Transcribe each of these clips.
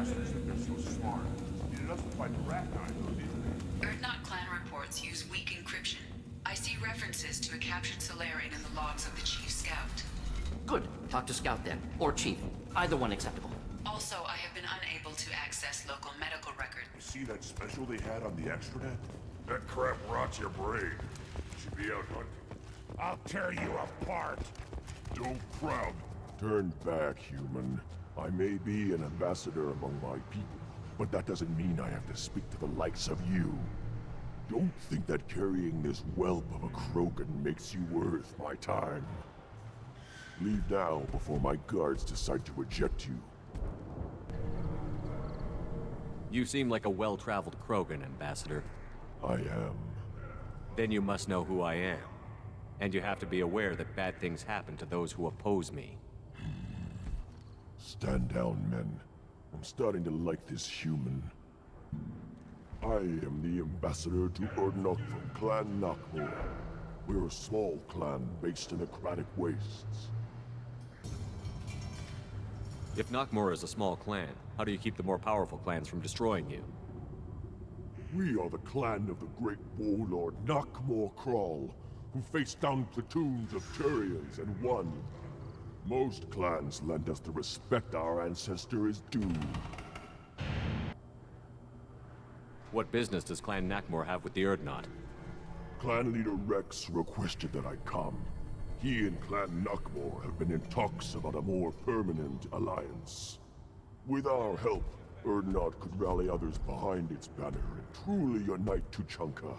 bastards think they're so smart. Needed us to fight the rat guys, though, didn't they? Erdnot clan reports use weak encryption. I see references to a captured Solarian in the logs of the Chief Scout. Good. Talk to Scout then. Or Chief. Either one acceptable. Also, I have been unable to access local medical records. You see that special they had on the extranet? That crap rots your brain. You should be out hunting. I'll tear you apart. Don't crowd. Turn back, human. I may be an ambassador among my people, but that doesn't mean I have to speak to the likes of you. Don't think that carrying this whelp of a Krogan makes you worth my time. Leave now before my guards decide to eject you. You seem like a well-traveled Krogan, Ambassador. I am. Then you must know who I am. And you have to be aware that bad things happen to those who oppose me. Stand down, men. I'm starting to like this human. I am the ambassador to Erdnot from Clan Nakmor. We're a small clan based in the Kratic Wastes. If Nakmor is a small clan, how do you keep the more powerful clans from destroying you? We are the clan of the great warlord Nakmor Crawl, who faced down platoons of Turians and won. Most clans lend us the respect our ancestor is due. What business does Clan Nakmor have with the Erdnot? Clan leader Rex requested that I come. He and Clan Nakmor have been in talks about a more permanent alliance. With our help, Erdnot could rally others behind its banner and truly unite Tuchanka,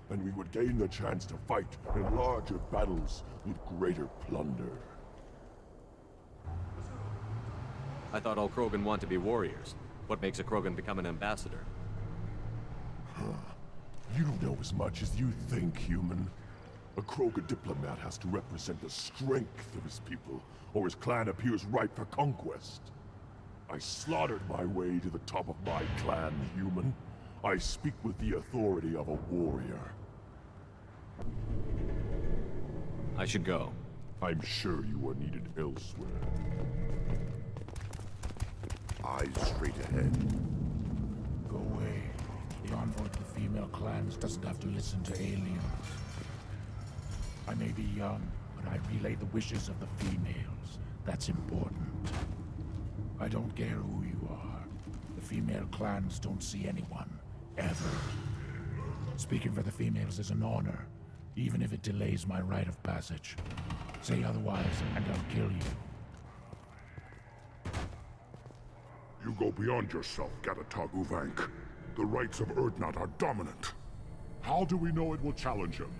and we would gain the chance to fight in larger battles with greater plunder. I thought all Krogan want to be warriors. What makes a Krogan become an ambassador? You don't know as much as you think, human. A Krogan diplomat has to represent the strength of his people, or his clan appears ripe for conquest. I slaughtered my way to the top of my clan, human. I speak with the authority of a warrior. I should go. I'm sure you are needed elsewhere. Eyes straight ahead. Go away. The envoy to the female clans doesn't have to listen to aliens. I may be young, but I relay the wishes of the females. That's important. I don't care who you are. The female clans don't see anyone, ever. Speaking for the females is an honor, even if it delays my rite of passage. Say otherwise, and I'll kill you. You go beyond yourself, Gatatog Uvank. The rights of Erdnot are dominant. How do we know it will challenge him?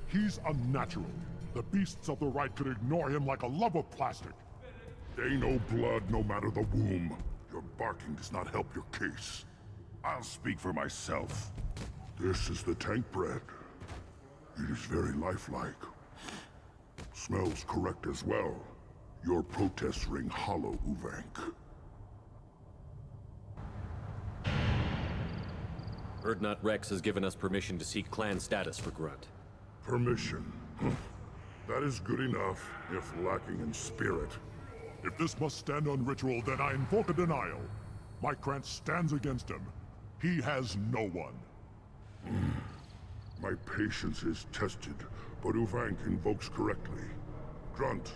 He's unnatural. The beasts of the right could ignore him like a lump of plastic. They know blood no matter the womb. Your barking does not help your case. I'll speak for myself. This is the tank bread. It is very lifelike. Smells correct as well. Your protests ring hollow, Uvank. Erdnot Rex has given us permission to seek clan status for Grunt. Permission. That is good enough, if lacking in spirit. If this must stand on ritual, then I invoke a denial. My Krant stands against him. He has no one. My patience is tested, but Uvank invokes correctly. Grunt,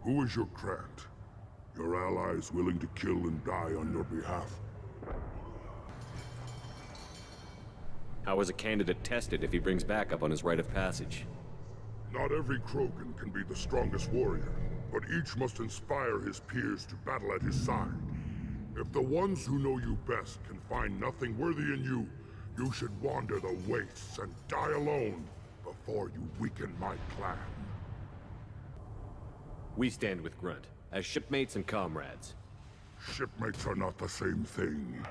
who is your Krant? Your allies willing to kill and die on your behalf? How is a candidate tested if he brings backup on his rite of passage? Not every Krogan can be the strongest warrior, but each must inspire his peers to battle at his side. If the ones who know you best can find nothing worthy in you, you should wander the wastes and die alone before you weaken my clan. We stand with Grunt, as shipmates and comrades. Shipmates are not the same thing.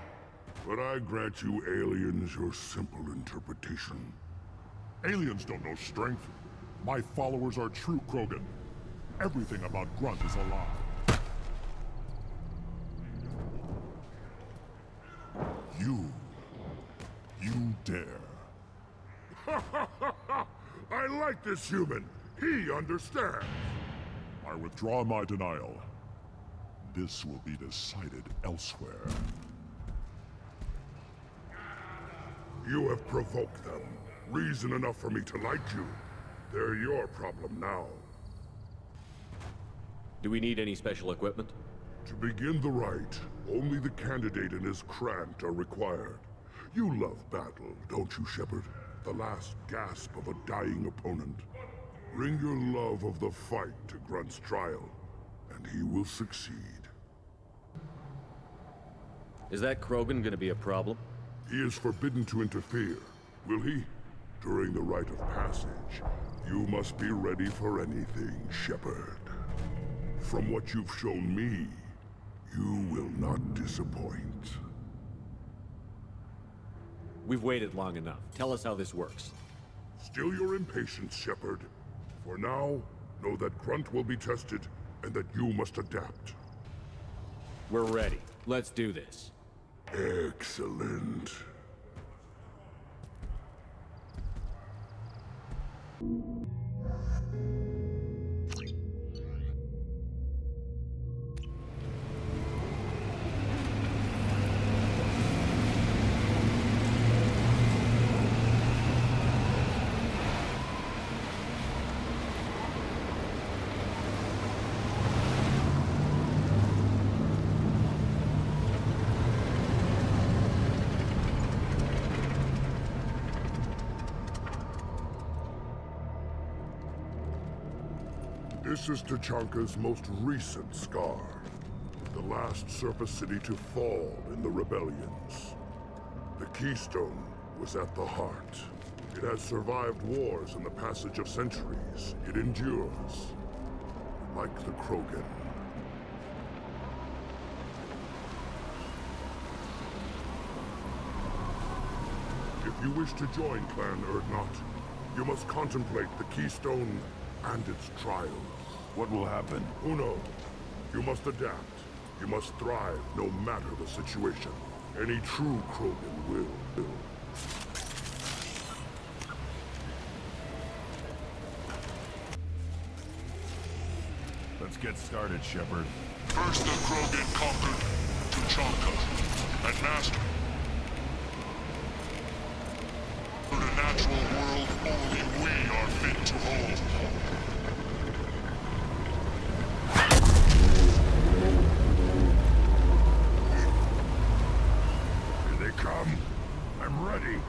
But I grant you aliens your simple interpretation. Aliens don't know strength. My followers are true Krogan. Everything about Grunt is a lie. You dare. I like this human. He understands. I withdraw my denial. This will be decided elsewhere. You have provoked them. Reason enough for me to like you. They're your problem now. Do we need any special equipment? To begin the rite, only the candidate and his Krant are required. You love battle, don't you, Shepard? The last gasp of a dying opponent. Bring your love of the fight to Grunt's trial, and he will succeed. Is that Krogan gonna be a problem? He is forbidden to interfere, will he? During the rite of passage, you must be ready for anything, Shepard. From what you've shown me, you will not disappoint. We've waited long enough. Tell us how this works. Still your impatience, Shepard. For now, know that Grunt will be tested, and that you must adapt. We're ready. Let's do this. Excellent. This is Tachanka's most recent scar. The last surface city to fall in the rebellions. The Keystone was at the heart. It has survived wars and the passage of centuries. It endures. Like the Krogan. If you wish to join Clan Urdnot, you must contemplate the Keystone and its trials. What will happen? Who knows? You must adapt. You must thrive no matter the situation. Any true Krogan will. Let's get started, Shepard. First the Krogan conquered Tachanka and mastered a natural world only we are fit to hold. Here they come. I'm ready.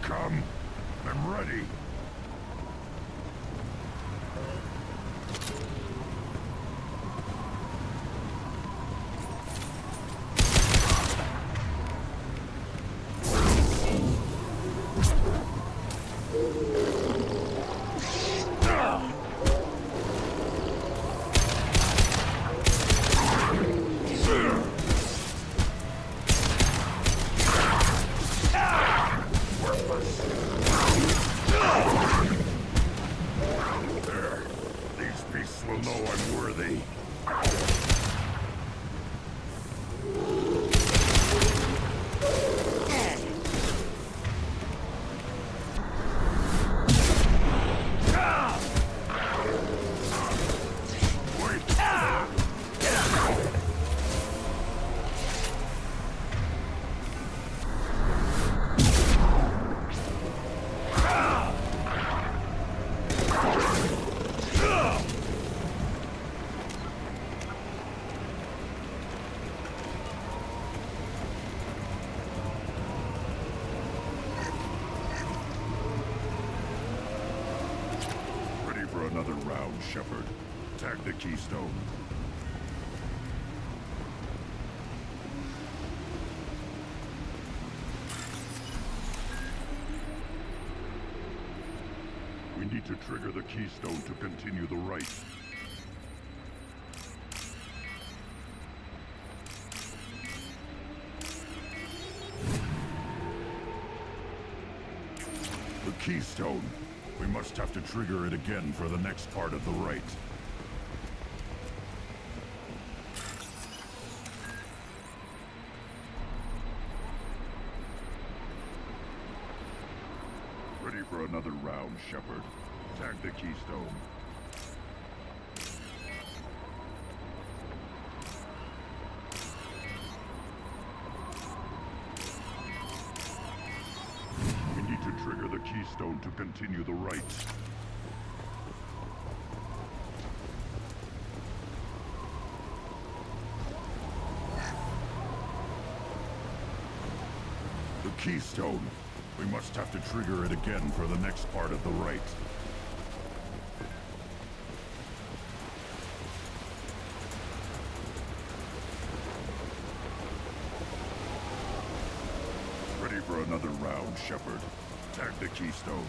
Come. I'm ready. Shepard. Tag the keystone. We need to trigger the keystone to continue the rite. The keystone. We must have to trigger it again for the next part of the rite. Ready for another round, Shepard. Tag the keystone. We need to trigger the keystone to continue the rite. The keystone. We must have to trigger it again for the next part of the rite. Ready for another round, Shepard. Tag the keystone.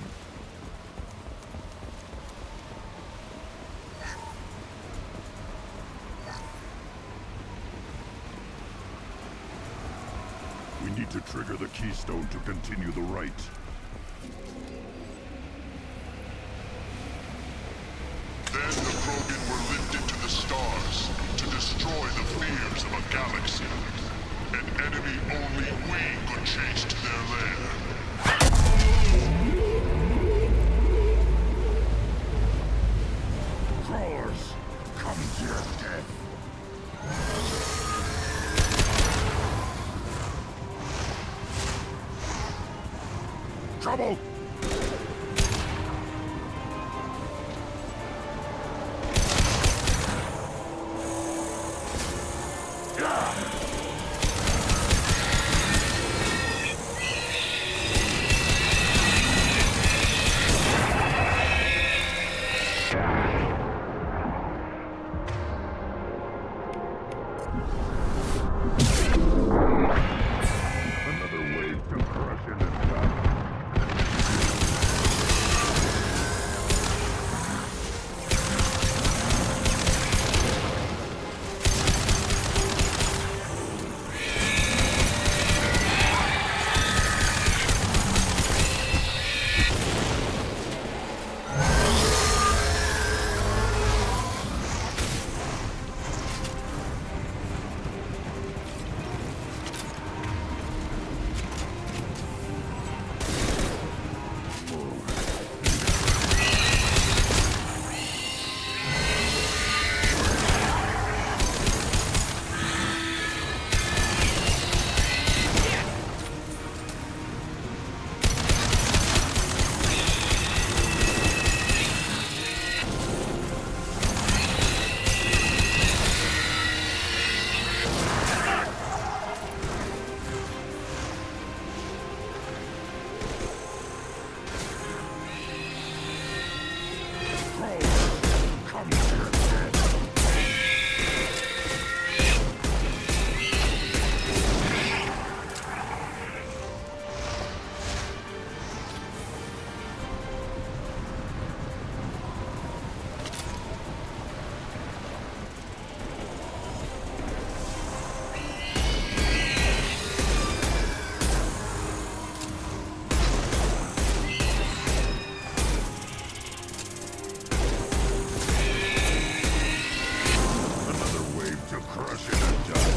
We need to trigger the keystone to continue the rite. Then the Krogan were lifted to the stars to destroy the fears of a galaxy. An enemy only we could chase to their lair. Crawlers, come to your death. Trouble! Another wave to crush in and down. Come to your death. Another wave to crush it and dust.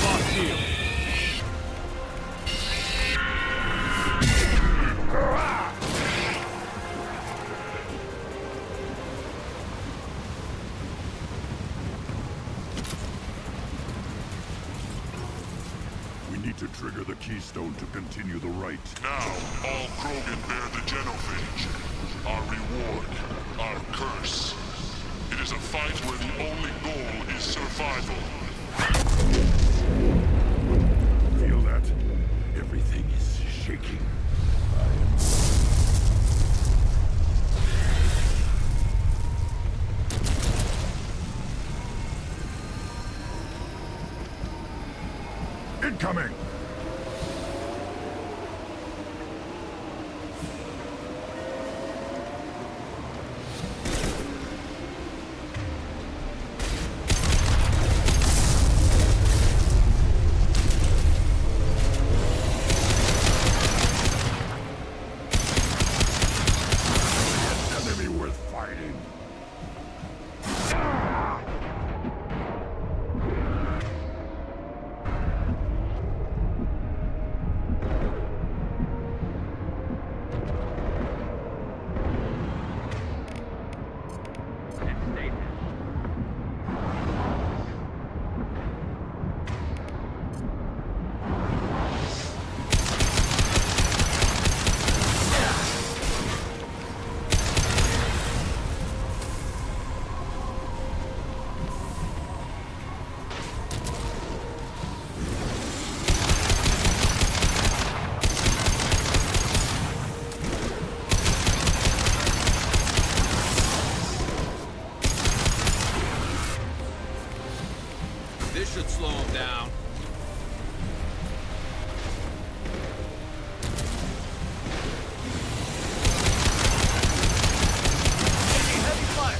Lost shield. We need to trigger the keystone to continue the rite. Now, all Krogan bear the genophage. Our reward, our curse. It is a fight where the only goal is survival. that? Everything is shaking. Incoming! Enemy worth fighting. This should slow him down. Taking heavy fire.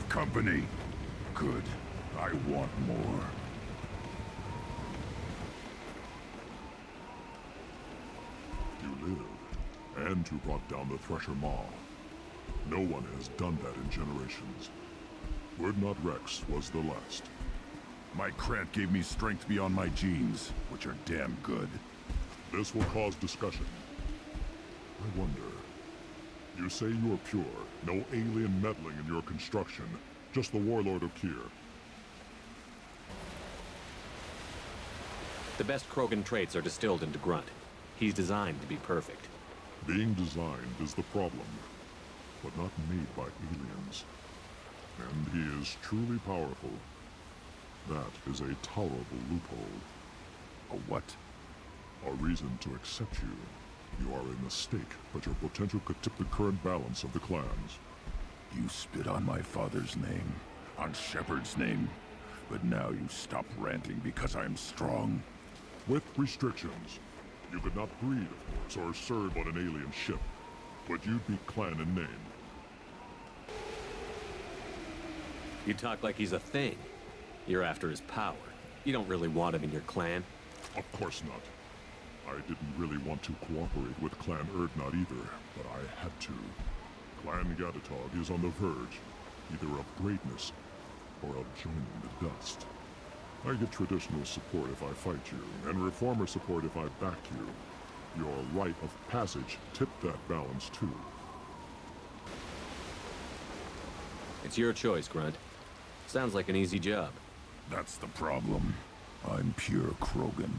Company. Good. I want more. You lived, and you brought down the Thresher Maw. No one has done that in generations. Urdnot Rex was the last. My Krant gave me strength beyond my genes, which are damn good. This will cause discussion. I wonder... You say you're pure, no alien meddling in your construction, just the warlord of Kier. The best Krogan traits are distilled into Grunt. He's designed to be perfect. Being designed is the problem, but not made by aliens. And he is truly powerful. That is a tolerable loophole. A what? A reason to accept you. You are a mistake, but your potential could tip the current balance of the clans. You spit on my father's name, on Shepard's name, but now you stop ranting because I'm strong. With restrictions. You could not breed, of course, or serve on an alien ship, but you'd be clan in name. You talk like he's a thing. You're after his power. You don't really want him in your clan. Of course not. I didn't really want to cooperate with Clan Urdnot either, but I had to. Clan Gatatog is on the verge, either of greatness or of joining the dust. I get traditional support if I fight you, and reformer support if I back you. Your rite of passage tipped that balance too. It's your choice, Grunt. Sounds like an easy job. That's the problem. I'm pure Krogan.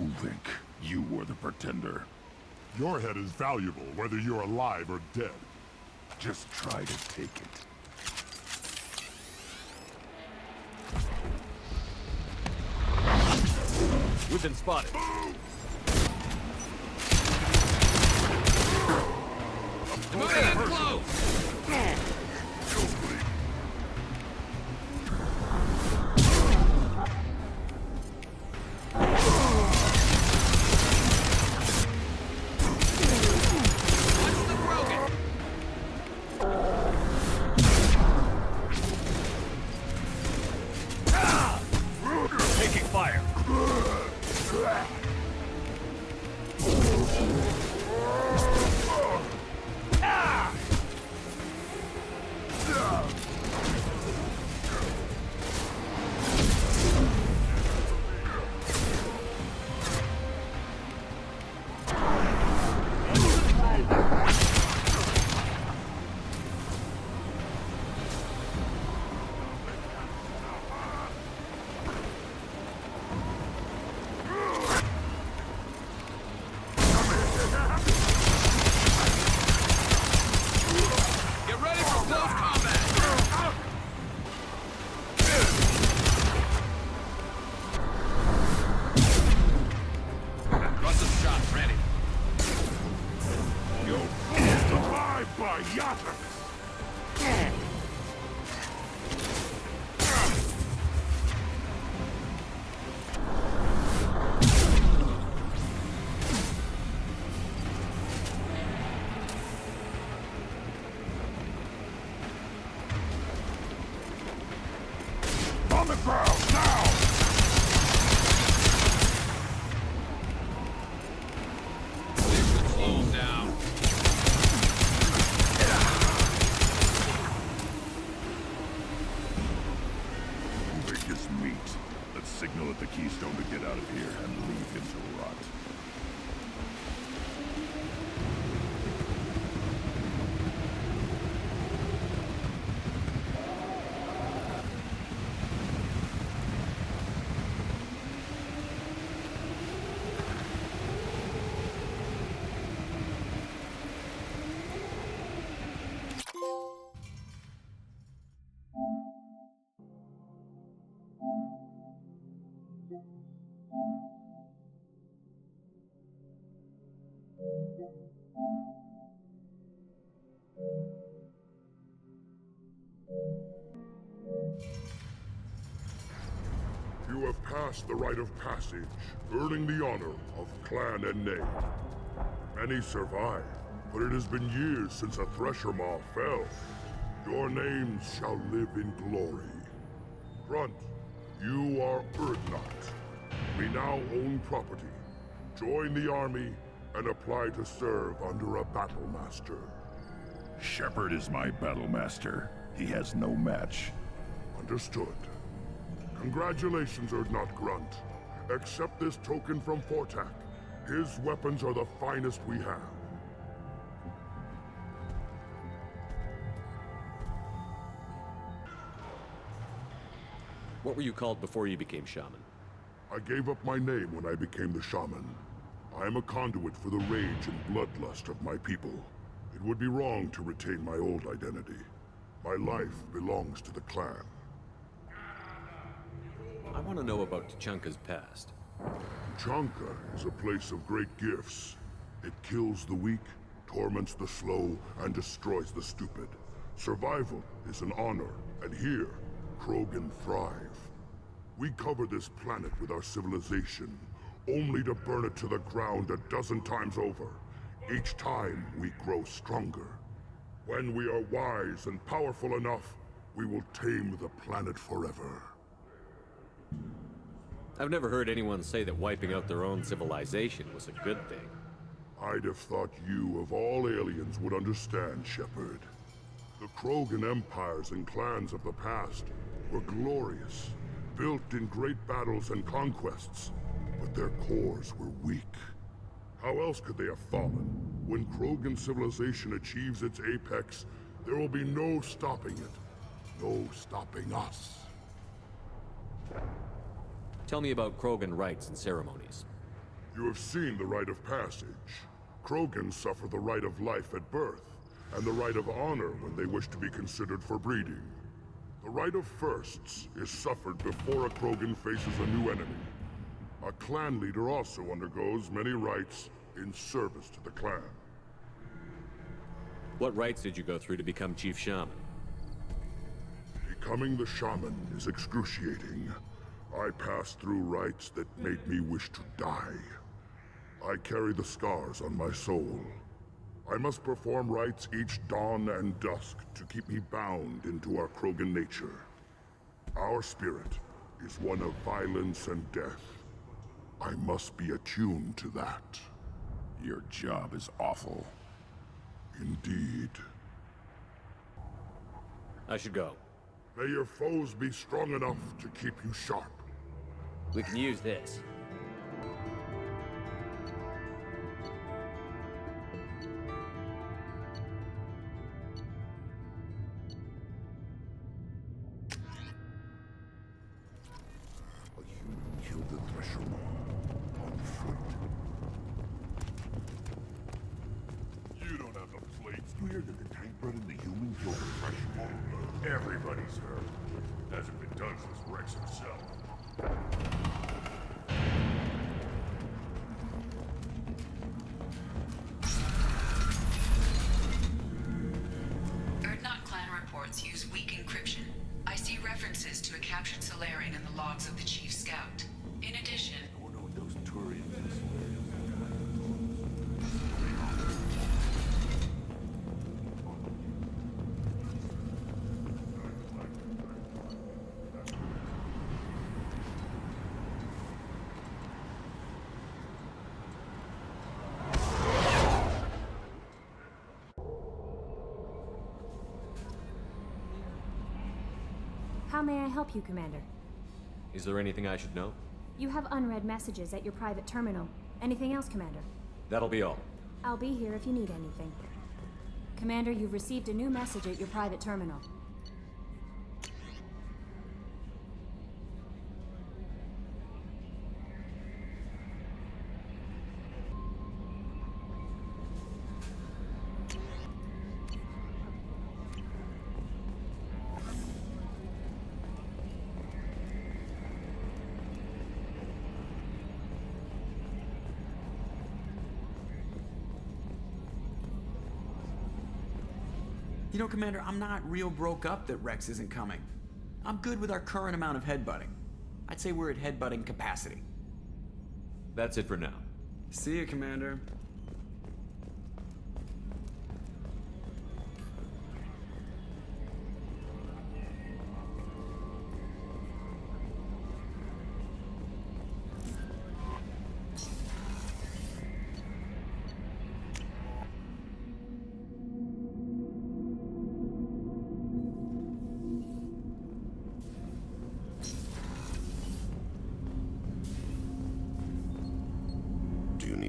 Uvink, you were the pretender. Your head is valuable, whether you're alive or dead. Just try to take it. We've been spotted. Moving in close! Signal at the Keystone to get out of here and leave him to rot. You have passed the rite of passage, earning the honor of clan and name. Many survive, but it has been years since a Thresher Maw fell. Your names shall live in glory. Grunt, you are Urdnot. We now own property. Join the army and apply to serve under a battle master. Shepard is my battle master. He has no match. Understood. Congratulations, Urdnot Grunt. Accept this token from Fortak. His weapons are the finest we have. What were you called before you became shaman? I gave up my name when I became the shaman. I am a conduit for the rage and bloodlust of my people. It would be wrong to retain my old identity. My life belongs to the clan. I want to know about Tuchanka's past. Tuchanka is a place of great gifts. It kills the weak, torments the slow, and destroys the stupid. Survival is an honor, and here, Krogan thrive. We cover this planet with our civilization, only to burn it to the ground a dozen times over. Each time, we grow stronger. When we are wise and powerful enough, we will tame the planet forever. I've never heard anyone say that wiping out their own civilization was a good thing. I'd have thought you, of all aliens, would understand, Shepard. The Krogan empires and clans of the past were glorious, built in great battles and conquests, but their cores were weak. How else could they have fallen? When Krogan civilization achieves its apex, there will be no stopping it. No stopping us. Tell me about Krogan rites and ceremonies. You have seen the rite of passage. Krogans suffer the rite of life at birth, and the rite of honor when they wish to be considered for breeding. The rite of firsts is suffered before a Krogan faces a new enemy. A clan leader also undergoes many rites in service to the clan. What rites did you go through to become Chief Shaman? Becoming the shaman is excruciating. I passed through rites that made me wish to die. I carry the scars on my soul. I must perform rites each dawn and dusk to keep me bound into our Krogan nature. Our spirit is one of violence and death. I must be attuned to that. Your job is awful. Indeed. I should go. May your foes be strong enough to keep you sharp. We can use this. A human killed the thresher on foot. You don't have the plates. You hear that the tank bred and the human killed the thresher? Everybody's heard. Hasn't been done since Rex himself. Erdnot clan reports use weak encryption. I see references to a captured Solarian in the logs of the Chief Scout. In addition, I wonder what those Turians is. How may I help you, Commander? Is there anything I should know? You have unread messages at your private terminal. Anything else, Commander? That'll be all. I'll be here if you need anything. Commander, you've received a new message at your private terminal. You know, Commander, I'm not real broke up that Rex isn't coming. I'm good with our current amount of headbutting. I'd say we're at headbutting capacity. That's it for now. See you, Commander.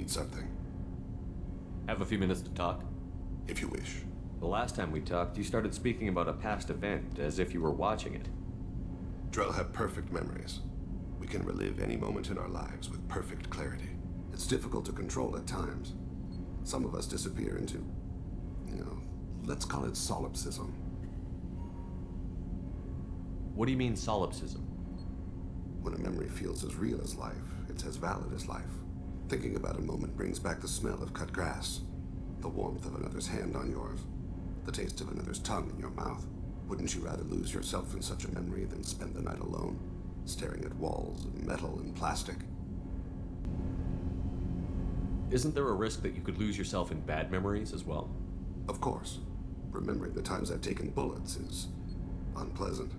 Something, Have a few minutes to talk? if you wish. The last time we talked, you started speaking about a past event as if you were watching it. Drell have perfect memories. We can relive any moment in our lives with perfect clarity. It's difficult to control at times. Some of us disappear into, let's call it solipsism. What do you mean, solipsism? When a memory feels as real as life, it's as valid as life. Thinking about a moment brings back the smell of cut grass, the warmth of another's hand on yours, the taste of another's tongue in your mouth. Wouldn't you rather lose yourself in such a memory than spend the night alone, staring at walls of metal and plastic? Isn't there a risk that you could lose yourself in bad memories as well? Of course. Remembering the times I've taken bullets is unpleasant.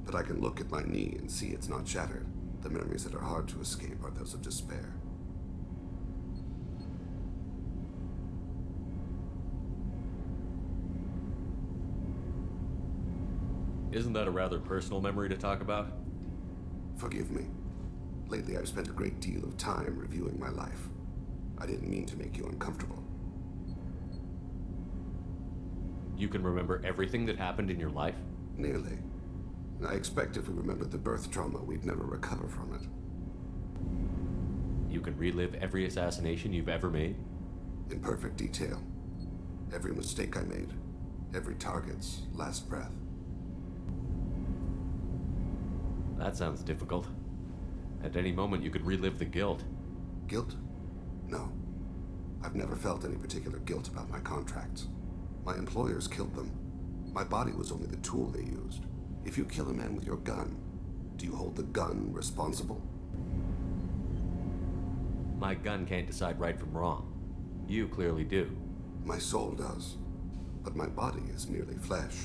But I can look at my knee and see it's not shattered. The memories that are hard to escape are those of despair. Isn't that a rather personal memory to talk about? Forgive me. Lately I've spent a great deal of time reviewing my life. I didn't mean to make you uncomfortable. You can remember everything that happened in your life? Nearly. I expect if we remembered the birth trauma, we'd never recover from it. You can relive every assassination you've ever made? In perfect detail. Every mistake I made. Every target's last breath. That sounds difficult. At any moment, you could relive the guilt. Guilt? No. I've never felt any particular guilt about my contracts. My employers killed them. My body was only the tool they used. If you kill a man with your gun, do you hold the gun responsible? My gun can't decide right from wrong. You clearly do. My soul does. But my body is merely flesh.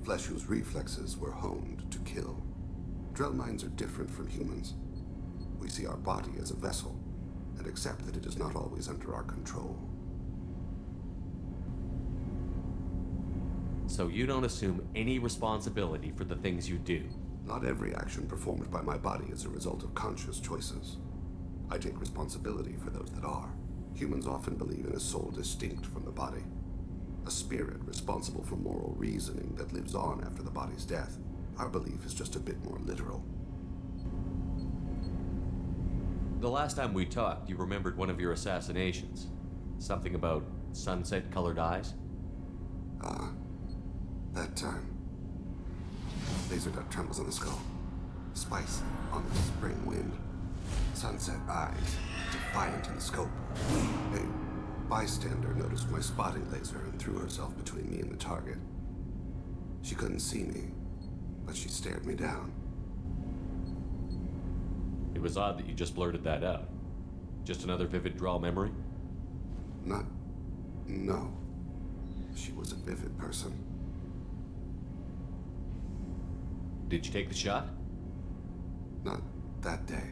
Flesh whose reflexes were honed to kill. Drell minds are different from humans. We see our body as a vessel, and accept that it is not always under our control. So you don't assume any responsibility for the things you do? Not every action performed by my body is a result of conscious choices. I take responsibility for those that are. Humans often believe in a soul distinct from the body. A spirit responsible for moral reasoning that lives on after the body's death. Our belief is just a bit more literal. The last time we talked, you remembered one of your assassinations. Something about sunset-colored eyes? That time. Laser dot trembles on the skull. Spice on the spring wind. Sunset eyes, defiant in the scope. A bystander noticed my spotting laser and threw herself between me and the target. She couldn't see me, but she stared me down. It was odd that you just blurted that out. Just another vivid draw memory? No. She was a vivid person. Did you take the shot? Not that day.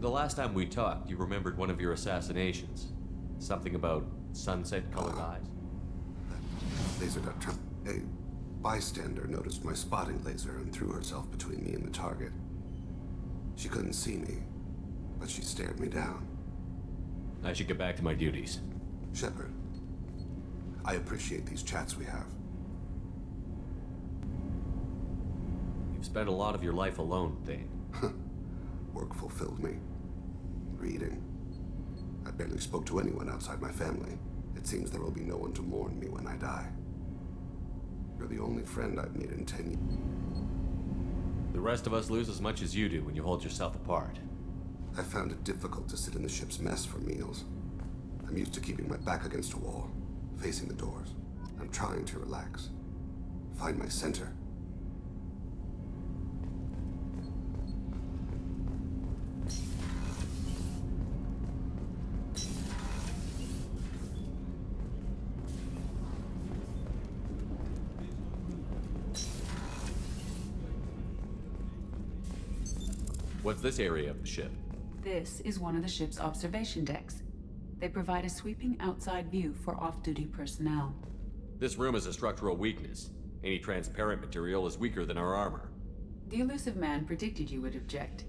The last time we talked, you remembered one of your assassinations. Something about sunset-colored eyes? Laser dot tremble. A bystander noticed my spotting laser and threw herself between me and the target. She couldn't see me, but she stared me down. I should get back to my duties. Shepard, I appreciate these chats we have. You've spent a lot of your life alone, Thane. Work fulfilled me. Reading. I barely spoke to anyone outside my family. It seems there will be no one to mourn me when I die. You're the only friend I've made in 10 years. The rest of us lose as much as you do when you hold yourself apart. I found it difficult to sit in the ship's mess for meals. I'm used to keeping my back against a wall, facing the doors. I'm trying to relax. Find my center. What's this area of the ship? This is one of the ship's observation decks. They provide a sweeping outside view for off-duty personnel. This room is a structural weakness. Any transparent material is weaker than our armor. The elusive man predicted you would object.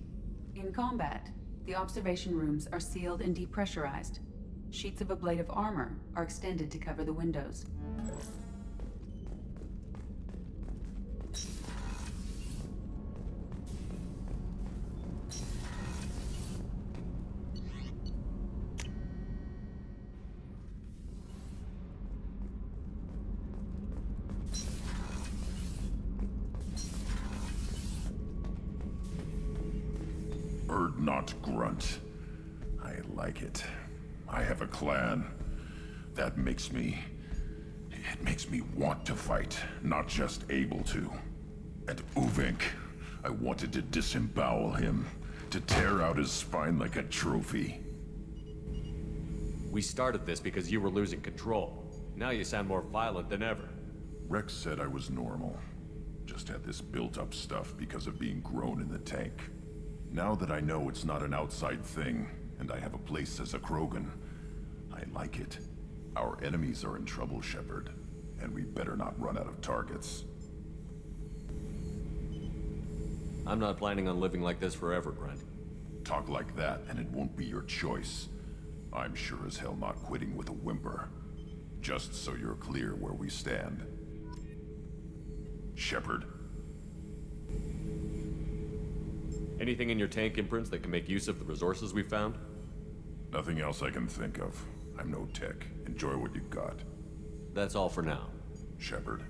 In combat, the observation rooms are sealed and depressurized. Sheets of ablative armor are extended to cover the windows. Urdnot grunt. I like it. I have a clan. That makes me... It makes me want to fight, not just able to. And Uvink, I wanted to disembowel him, to tear out his spine like a trophy. We started this because you were losing control. Now you sound more violent than ever. Rex said I was normal. Just had this built-up stuff because of being grown in the tank. Now that I know it's not an outside thing, and I have a place as a Krogan, I like it. Our enemies are in trouble, Shepard, and we better not run out of targets. I'm not planning on living like this forever, Grunt. Talk like that, and it won't be your choice. I'm sure as hell not quitting with a whimper. Just so you're clear where we stand. Shepard. Anything in your tank imprints that can make use of the resources we found? Nothing else I can think of. I'm no tech. Enjoy what you got. That's all for now. Shepard.